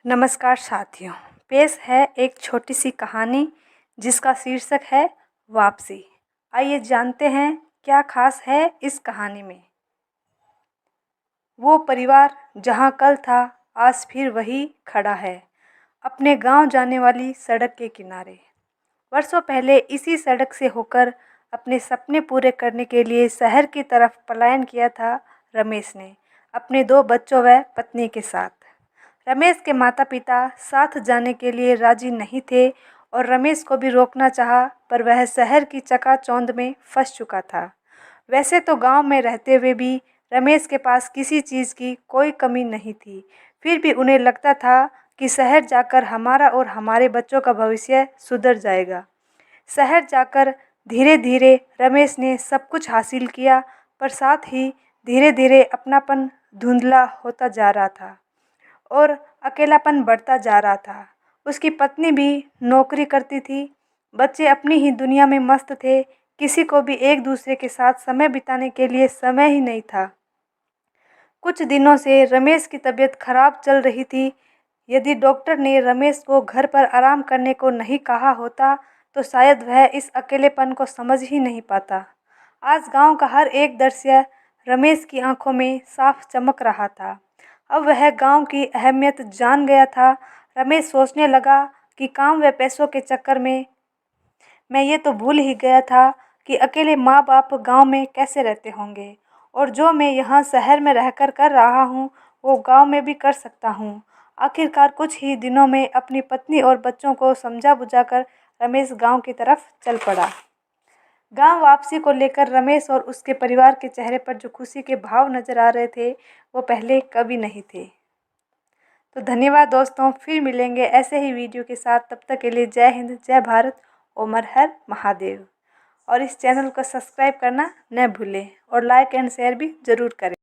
नमस्कार साथियों, पेश है एक छोटी सी कहानी जिसका शीर्षक है वापसी। आइए जानते हैं क्या खास है इस कहानी में। वो परिवार जहाँ कल था आज फिर वही खड़ा है, अपने गांव जाने वाली सड़क के किनारे। वर्षों पहले इसी सड़क से होकर अपने सपने पूरे करने के लिए शहर की तरफ पलायन किया था रमेश ने, अपने 2 बच्चों व पत्नी के साथ। रमेश के माता पिता साथ जाने के लिए राजी नहीं थे और रमेश को भी रोकना चाहा, पर वह शहर की चकाचौंध में फंस चुका था। वैसे तो गांव में रहते हुए भी रमेश के पास किसी चीज़ की कोई कमी नहीं थी, फिर भी उन्हें लगता था कि शहर जाकर हमारा और हमारे बच्चों का भविष्य सुधर जाएगा। शहर जाकर धीरे धीरे रमेश ने सब कुछ हासिल किया, पर साथ ही धीरे धीरे अपनापन धुंधला होता जा रहा था और अकेलापन बढ़ता जा रहा था। उसकी पत्नी भी नौकरी करती थी, बच्चे अपनी ही दुनिया में मस्त थे, किसी को भी एक दूसरे के साथ समय बिताने के लिए समय ही नहीं था। कुछ दिनों से रमेश की तबीयत खराब चल रही थी। यदि डॉक्टर ने रमेश को घर पर आराम करने को नहीं कहा होता तो शायद वह इस अकेलेपन को समझ ही नहीं पाता। आज गांव का हर एक दृश्य रमेश की आंखों में साफ चमक रहा था। अब वह गांव की अहमियत जान गया था। रमेश सोचने लगा कि काम व पैसों के चक्कर में मैं ये तो भूल ही गया था कि अकेले माँ बाप गांव में कैसे रहते होंगे, और जो मैं यहाँ शहर में रहकर कर रहा हूँ वो गांव में भी कर सकता हूँ। आखिरकार कुछ ही दिनों में अपनी पत्नी और बच्चों को समझा बुझाकर रमेश गांव की तरफ चल पड़ा। गांव वापसी को लेकर रमेश और उसके परिवार के चेहरे पर जो खुशी के भाव नजर आ रहे थे वो पहले कभी नहीं थे। तो धन्यवाद दोस्तों, फिर मिलेंगे ऐसे ही वीडियो के साथ। तब तक के लिए जय हिंद, जय भारत, ओम हर महादेव। और इस चैनल को सब्सक्राइब करना न भूलें और लाइक एंड शेयर भी ज़रूर करें।